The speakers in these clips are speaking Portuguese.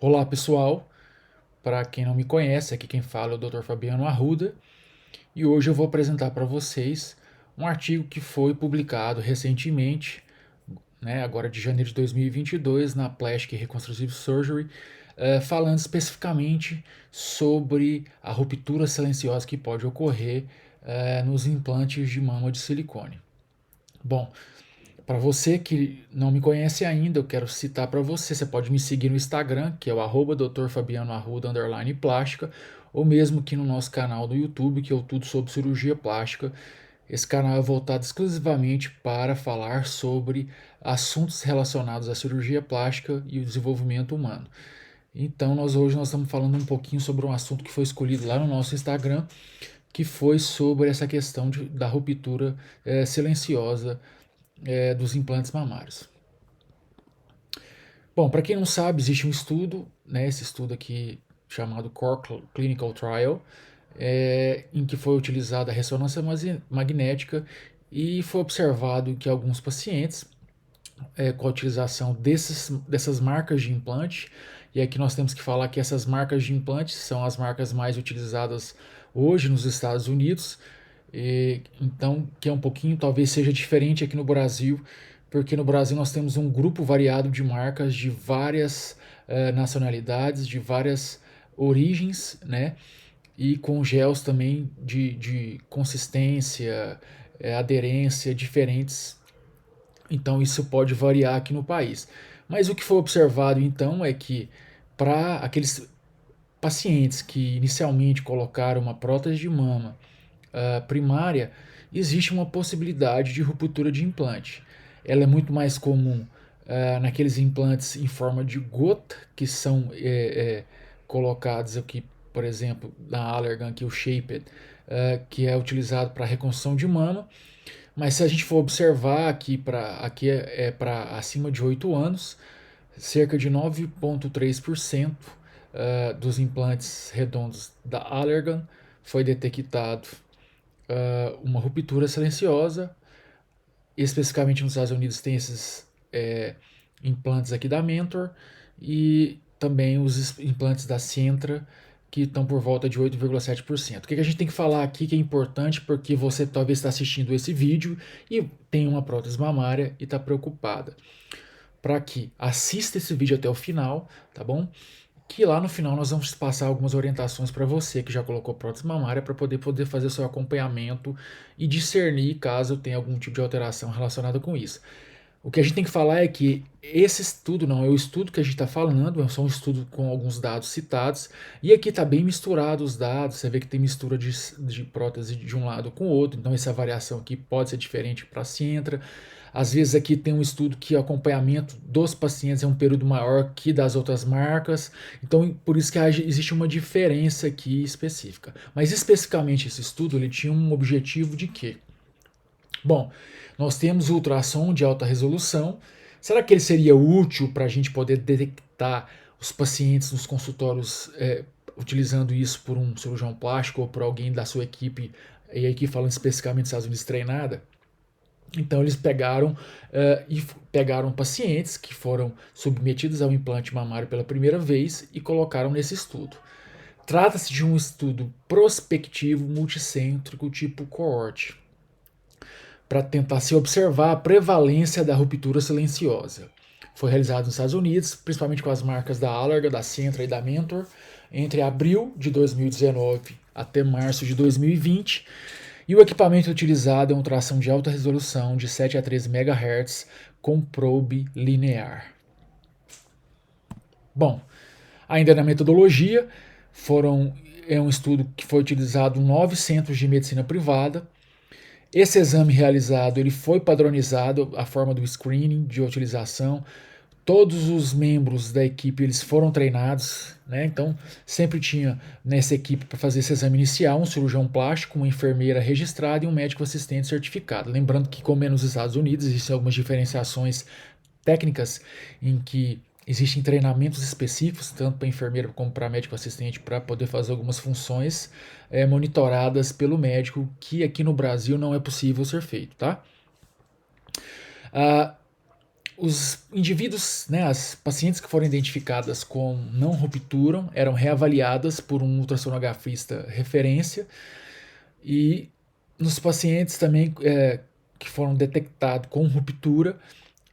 Olá pessoal, para quem não me conhece, aqui quem fala é o Dr. Fabiano Arruda e hoje eu vou apresentar para vocês um artigo que foi publicado recentemente, agora de janeiro de 2022, na Plastic Reconstructive Surgery, falando especificamente sobre a ruptura silenciosa que pode ocorrer nos implantes de mama de silicone. Bom, para você que não me conhece ainda, eu quero citar para você. Você pode me seguir no Instagram, que é o @drfabianoarruda_plástica, ou mesmo aqui no nosso canal do YouTube, que é o Tudo Sobre Cirurgia Plástica. Esse canal é voltado exclusivamente para falar sobre assuntos relacionados à cirurgia plástica e o desenvolvimento humano. Então, hoje nós estamos falando um pouquinho sobre um assunto que foi escolhido lá no nosso Instagram, que foi sobre essa questão da ruptura silenciosa dos implantes mamários. Bom, para quem não sabe, existe um estudo, esse estudo aqui chamado Core Clinical Trial, em que foi utilizada a ressonância magnética e foi observado que alguns pacientes, com a utilização dessas marcas de implante, e aqui nós temos que falar que essas marcas de implante são as marcas mais utilizadas hoje nos Estados Unidos, então que é um pouquinho, talvez seja diferente aqui no Brasil, porque no Brasil nós temos um grupo variado de marcas de várias nacionalidades, de várias origens, né? E com gels também de consistência, aderência diferentes. Então isso pode variar aqui no país. Mas o que foi observado então é que para aqueles pacientes que inicialmente colocaram uma prótese de mama primária, existe uma possibilidade de ruptura de implante. Ela é muito mais comum naqueles implantes em forma de gota, que são colocados aqui, por exemplo, na Allergan, aqui o Shaped, que é utilizado para reconstrução de mama. Mas se a gente for observar aqui é para acima de 8 anos, cerca de 9,3% dos implantes redondos da Allergan foi detectado uma ruptura silenciosa. Especificamente nos Estados Unidos tem esses implantes aqui da Mentor e também os implantes da Sientra, que estão por volta de 8,7%. O que a gente tem que falar aqui que é importante, porque você talvez está assistindo esse vídeo e tem uma prótese mamária e está preocupada. Para que assista esse vídeo até o final, tá bom? Que lá no final nós vamos passar algumas orientações para você que já colocou prótese mamária para poder fazer o seu acompanhamento e discernir caso tenha algum tipo de alteração relacionada com isso. O que a gente tem que falar é que esse estudo não é o estudo que a gente está falando, é só um estudo com alguns dados citados, e aqui está bem misturado os dados, você vê que tem mistura de prótese de um lado com o outro, então essa variação aqui pode ser diferente para a Sientra. Às vezes aqui tem um estudo que o acompanhamento dos pacientes é um período maior que das outras marcas, então por isso que existe uma diferença aqui específica. Mas especificamente esse estudo ele tinha um objetivo de quê? Bom, nós temos o ultrassom de alta resolução. Será que ele seria útil para a gente poder detectar os pacientes nos consultórios utilizando isso por um cirurgião plástico ou por alguém da sua equipe, e aqui falando especificamente dos Estados Unidos treinada? Então eles pegaram pacientes que foram submetidos ao implante mamário pela primeira vez e colocaram nesse estudo. Trata-se de um estudo prospectivo multicêntrico tipo coorte, para tentar se observar a prevalência da ruptura silenciosa. Foi realizado nos Estados Unidos, principalmente com as marcas da Allergan, da Sientra e da Mentor, entre abril de 2019 até março de 2020. E o equipamento utilizado é um tração de alta resolução de 7 a 13 MHz com probe linear. Bom, ainda na metodologia, é um estudo que foi utilizado em 9 centros de medicina privada. Esse exame realizado ele foi padronizado, a forma do screening de utilização. Todos os membros da equipe eles foram treinados, né? Então sempre tinha nessa equipe para fazer esse exame inicial um cirurgião plástico, uma enfermeira registrada e um médico assistente certificado. Lembrando que, como é nos Estados Unidos, existem algumas diferenciações técnicas em que existem treinamentos específicos, tanto para enfermeira como para médico assistente, para poder fazer algumas funções monitoradas pelo médico, que aqui no Brasil não é possível ser feito, tá? Ah, Os indivíduos, né, as pacientes que foram identificadas com não ruptura eram reavaliadas por um ultrassonografista referência e nos pacientes também que foram detectados com ruptura,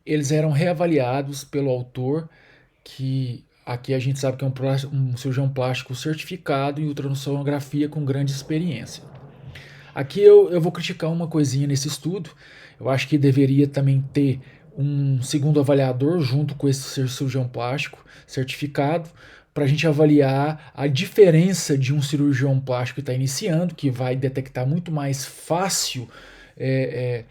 eles eram reavaliados pelo autor, que aqui a gente sabe que é um cirurgião plástico certificado em ultrassonografia com grande experiência. Aqui eu vou criticar uma coisinha nesse estudo. Eu acho que deveria também ter um segundo avaliador junto com esse cirurgião plástico certificado para a gente avaliar a diferença de um cirurgião plástico que está iniciando, que vai detectar muito mais fácil é,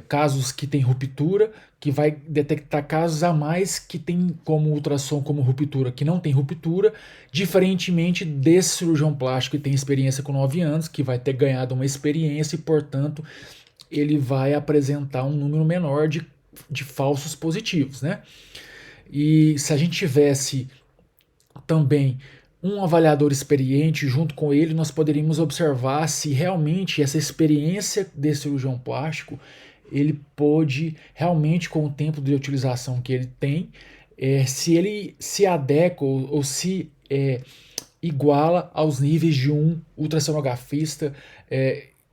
casos que tem ruptura, que vai detectar casos a mais que tem como ultrassom como ruptura, que não tem ruptura, diferentemente desse cirurgião plástico que tem experiência com 9 anos, que vai ter ganhado uma experiência e, portanto, ele vai apresentar um número menor de falsos positivos, né? E se a gente tivesse também um avaliador experiente junto com ele, nós poderíamos observar se realmente essa experiência desse cirurgião plástico ele pôde realmente, com o tempo de utilização que ele tem, se ele se adequa ou se iguala aos níveis de um ultrassonografista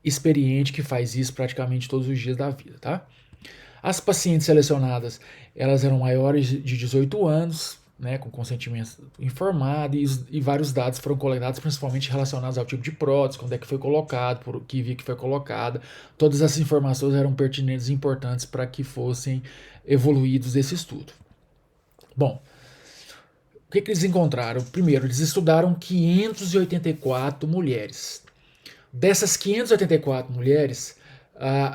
experiente que faz isso praticamente todos os dias da vida, tá? As pacientes selecionadas, elas eram maiores de 18 anos, né, com consentimento informado, e vários dados foram coletados, principalmente relacionados ao tipo de prótese, quando é que foi colocado, por que via que foi colocada. Todas essas informações eram pertinentes e importantes para que fossem evoluídos esse estudo. Bom, o que eles encontraram? Primeiro, eles estudaram 584 mulheres. Dessas 584 mulheres,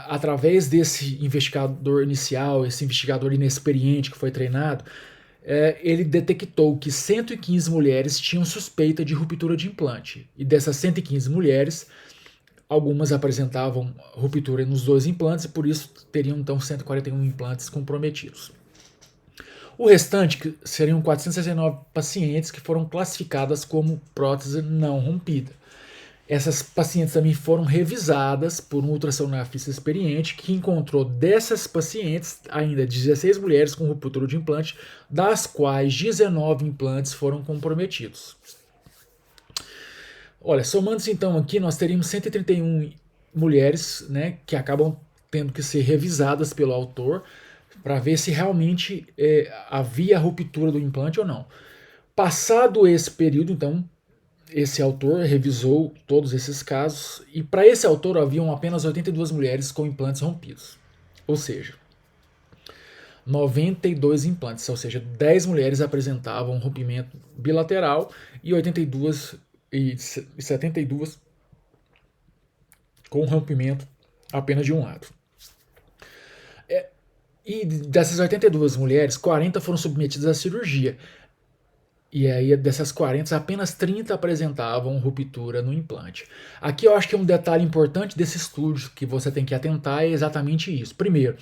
através desse investigador inicial, esse investigador inexperiente que foi treinado, ele detectou que 115 mulheres tinham suspeita de ruptura de implante. E dessas 115 mulheres, algumas apresentavam ruptura nos 2 implantes e por isso teriam então 141 implantes comprometidos. O restante, que seriam 469 pacientes que foram classificadas como prótese não rompida. Essas pacientes também foram revisadas por um ultrassonografista experiente que encontrou dessas pacientes ainda 16 mulheres com ruptura de implante, das quais 19 implantes foram comprometidos. Olha, somando-se então aqui, nós teríamos 131 mulheres, né, que acabam tendo que ser revisadas pelo autor para ver se realmente havia ruptura do implante ou não. Passado esse período, então, esse autor revisou todos esses casos e para esse autor haviam apenas 82 mulheres com implantes rompidos. Ou seja, 92 implantes, ou seja, 10 mulheres apresentavam rompimento bilateral e 82 e 72 com rompimento apenas de um lado. E dessas 82 mulheres, 40 foram submetidas à cirurgia. E aí, dessas 40, apenas 30 apresentavam ruptura no implante. Aqui eu acho que um detalhe importante desse estudo que você tem que atentar é exatamente isso. Primeiro,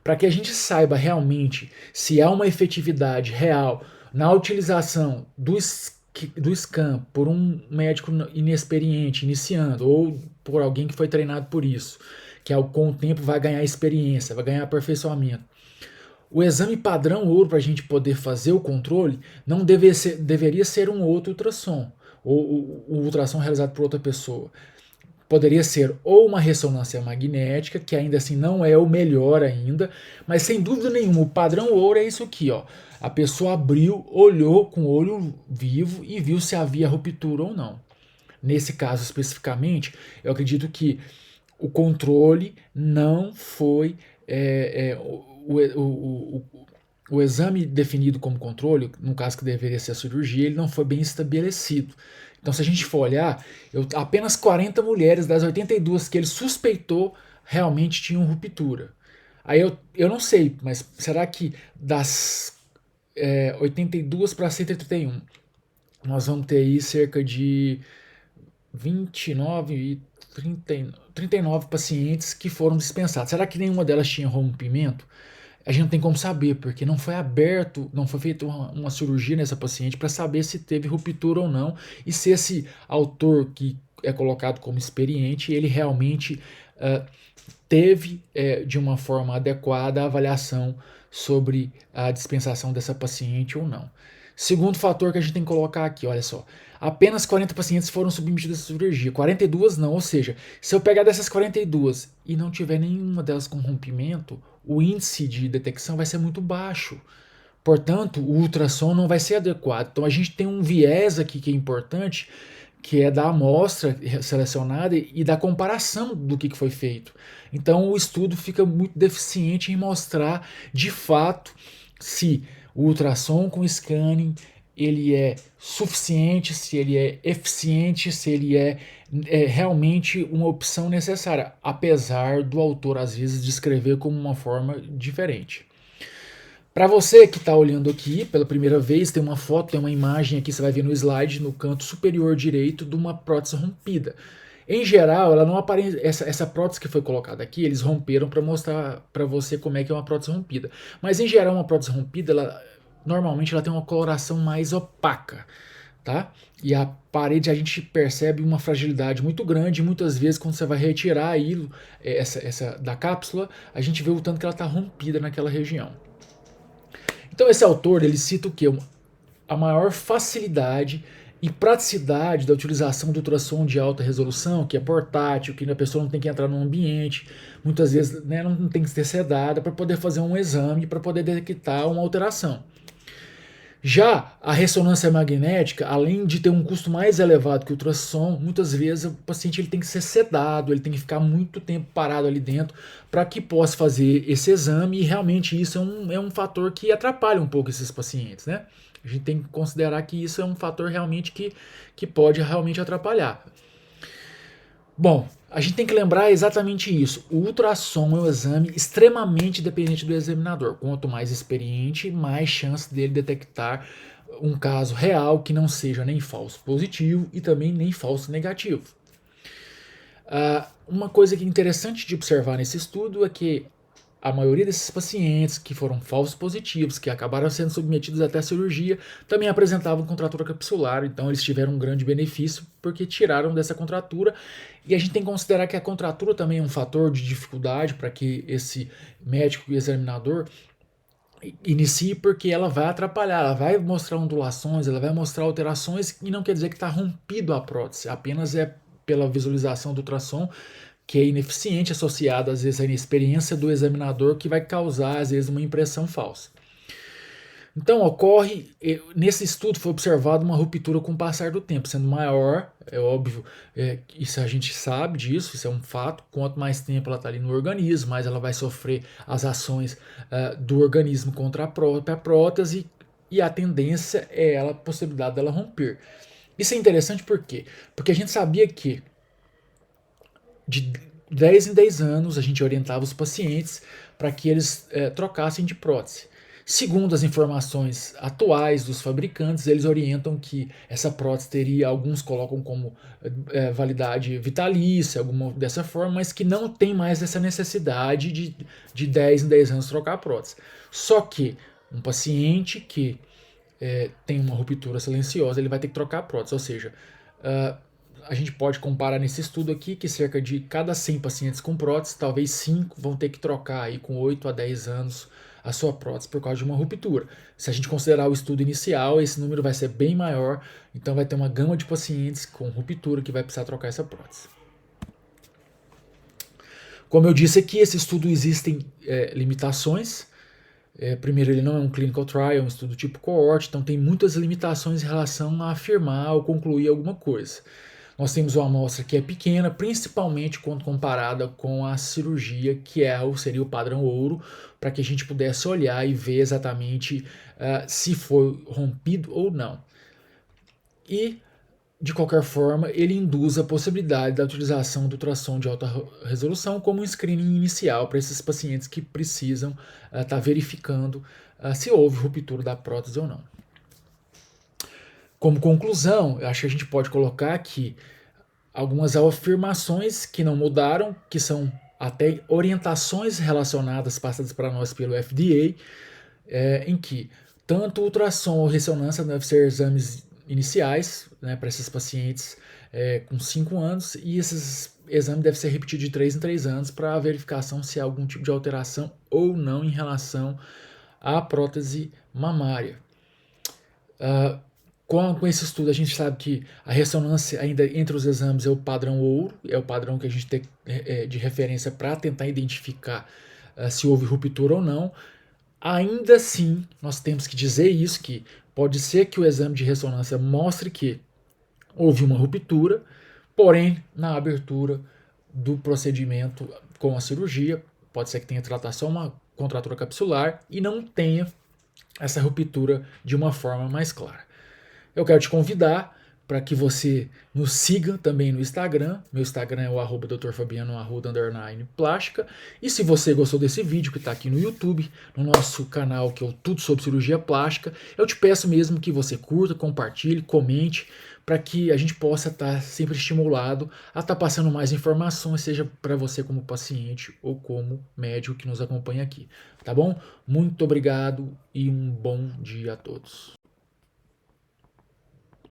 para que a gente saiba realmente se há uma efetividade real na utilização do scan por um médico inexperiente, iniciando, ou por alguém que foi treinado por isso, que com o tempo vai ganhar experiência, vai ganhar aperfeiçoamento. O exame padrão ouro para a gente poder fazer o controle não deveria ser um outro ultrassom, ou o ultrassom realizado por outra pessoa. Poderia ser ou uma ressonância magnética, que ainda assim não é o melhor ainda, mas sem dúvida nenhuma, o padrão ouro é isso aqui, ó. A pessoa abriu, olhou com o olho vivo e viu se havia ruptura ou não. Nesse caso especificamente, eu acredito que o controle não foi o exame definido como controle, no caso que deveria ser a cirurgia, ele não foi bem estabelecido. Então, se a gente for olhar, apenas 40 mulheres das 82 que ele suspeitou realmente tinham ruptura. Aí eu não sei, mas será que das 82 para 131, nós vamos ter aí cerca de 29 e 39 pacientes que foram dispensados. Será que nenhuma delas tinha rompimento? A gente não tem como saber, porque não foi aberto, não foi feita uma cirurgia nessa paciente para saber se teve ruptura ou não e se esse autor que é colocado como experiente, ele realmente teve de uma forma adequada a avaliação sobre a dispensação dessa paciente ou não. Segundo fator que a gente tem que colocar aqui, olha só, apenas 40 pacientes foram submetidos à cirurgia, 42 não, ou seja, se eu pegar dessas 42 e não tiver nenhuma delas com rompimento, o índice de detecção vai ser muito baixo. Portanto, o ultrassom não vai ser adequado. Então a gente tem um viés aqui que é importante, que é da amostra selecionada e da comparação do que foi feito. Então o estudo fica muito deficiente em mostrar de fato se o ultrassom com scanning ele é suficiente, se ele é eficiente, se ele é realmente uma opção necessária, apesar do autor às vezes descrever como uma forma diferente. Para você que está olhando aqui pela primeira vez, tem uma foto, tem uma imagem aqui, você vai ver no slide, no canto superior direito, de uma prótese rompida. Em geral, ela não aparece. Essa prótese que foi colocada aqui, eles romperam para mostrar para você como é que é uma prótese rompida. Mas em geral, uma prótese rompida, normalmente ela tem uma coloração mais opaca, tá? E a parede a gente percebe uma fragilidade muito grande. E muitas vezes, quando você vai retirar essa da cápsula, a gente vê o tanto que ela está rompida naquela região. Então esse autor ele cita o que? A maior facilidade e praticidade da utilização do ultrassom de alta resolução, que é portátil, que a pessoa não tem que entrar no ambiente, muitas vezes não tem que ser sedada para poder fazer um exame, para poder detectar uma alteração. Já a ressonância magnética, além de ter um custo mais elevado que o ultrassom, muitas vezes o paciente ele tem que ser sedado, ele tem que ficar muito tempo parado ali dentro para que possa fazer esse exame, e realmente isso é um fator que atrapalha um pouco esses pacientes, né? A gente tem que considerar que isso é um fator realmente que pode realmente atrapalhar. Bom, a gente tem que lembrar exatamente isso. O ultrassom é um exame extremamente dependente do examinador. Quanto mais experiente, mais chance dele detectar um caso real que não seja nem falso positivo e também nem falso negativo. Uma coisa que é interessante de observar nesse estudo é que a maioria desses pacientes que foram falsos positivos, que acabaram sendo submetidos até a cirurgia, também apresentavam contratura capsular, então eles tiveram um grande benefício porque tiraram dessa contratura. E a gente tem que considerar que a contratura também é um fator de dificuldade para que esse médico e examinador inicie, porque ela vai atrapalhar, ela vai mostrar ondulações, ela vai mostrar alterações, e não quer dizer que está rompido a prótese, apenas é pela visualização do ultrassom, que é ineficiente, associada às vezes à inexperiência do examinador, que vai causar às vezes uma impressão falsa. Então ocorre, nesse estudo foi observado uma ruptura com o passar do tempo, sendo maior, é óbvio, isso a gente sabe disso, isso é um fato, quanto mais tempo ela está ali no organismo, mais ela vai sofrer as ações do organismo contra a própria prótese, e a tendência é a possibilidade dela romper. Isso é interessante por quê? Porque a gente sabia que de 10 em 10 anos a gente orientava os pacientes para que eles trocassem de prótese. Segundo as informações atuais dos fabricantes, eles orientam que essa prótese teria, alguns colocam como validade vitalícia, alguma dessa forma, mas que não tem mais essa necessidade de 10 em 10 anos trocar a prótese. Só que um paciente que tem uma ruptura silenciosa, ele vai ter que trocar a prótese, ou seja, a gente pode comparar nesse estudo aqui que cerca de cada 100 pacientes com prótese, talvez 5 vão ter que trocar aí com 8 a 10 anos a sua prótese por causa de uma ruptura. Se a gente considerar o estudo inicial, esse número vai ser bem maior, então vai ter uma gama de pacientes com ruptura que vai precisar trocar essa prótese. Como eu disse aqui, esse estudo existem limitações. Primeiro, ele não é um clinical trial, é um estudo tipo cohort, então tem muitas limitações em relação a afirmar ou concluir alguma coisa. Nós temos uma amostra que é pequena, principalmente quando comparada com a cirurgia, que seria o padrão ouro, para que a gente pudesse olhar e ver exatamente se foi rompido ou não. E, de qualquer forma, ele induz a possibilidade da utilização do ultrassom de alta resolução como um screening inicial para esses pacientes que precisam estar verificando se houve ruptura da prótese ou não. Como conclusão, eu acho que a gente pode colocar aqui algumas afirmações que não mudaram, que são até orientações relacionadas passadas para nós pelo FDA, em que tanto ultrassom ou ressonância devem ser exames iniciais, né, para esses pacientes com 5 anos, e esses exames devem ser repetidos de 3 em 3 anos para verificação se há algum tipo de alteração ou não em relação à prótese mamária. Com esse estudo, a gente sabe que a ressonância ainda entre os exames é o padrão ouro, é o padrão que a gente tem de referência para tentar identificar se houve ruptura ou não. Ainda assim, nós temos que dizer isso, que pode ser que o exame de ressonância mostre que houve uma ruptura, porém, na abertura do procedimento com a cirurgia, pode ser que tenha tratado só uma contratura capsular e não tenha essa ruptura de uma forma mais clara. Eu quero te convidar para que você nos siga também no Instagram. Meu Instagram é o @drfabiano_plástica. E se você gostou desse vídeo que está aqui no YouTube, no nosso canal que é o Tudo Sobre Cirurgia Plástica, eu te peço mesmo que você curta, compartilhe, comente, para que a gente possa estar sempre estimulado a estar passando mais informações, seja para você como paciente ou como médico que nos acompanha aqui. Tá bom? Muito obrigado e um bom dia a todos.